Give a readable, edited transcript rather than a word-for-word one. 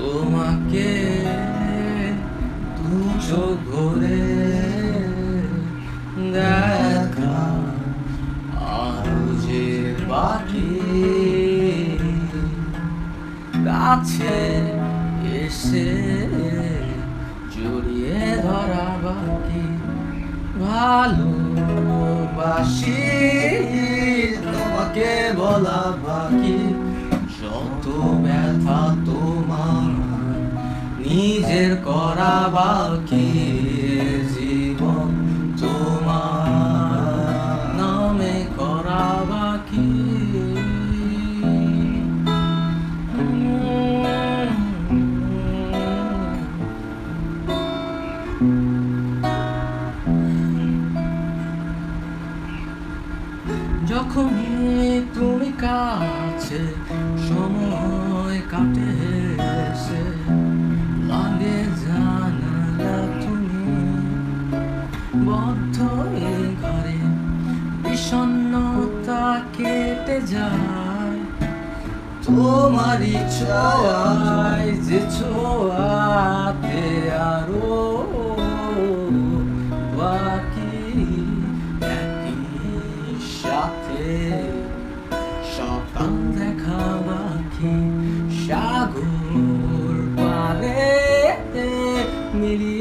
তোমাকে দু চোখ ভরে দেখা আরো যে বাকি, কাছে এসে জড়িয়ে ধরা বাকি। ভালোবাসি তোমাকে বলা বাকি, যত ব্যথা তোমার নিজের করা বাকি। জীবন তোমার নামে করা বাকি। যখনই তুমি কাছে সময় কাটে এসে লাগে জানালা তুমি বদ্ধ এ ঘরে, বিষণ্ণতা কেটে যায় তোমারই ছোঁয়ায়, যে ছোঁয়াতে আরো বাকি। সাথে সকাল দেখা বাকি, সাগর পারে মিলিয়ে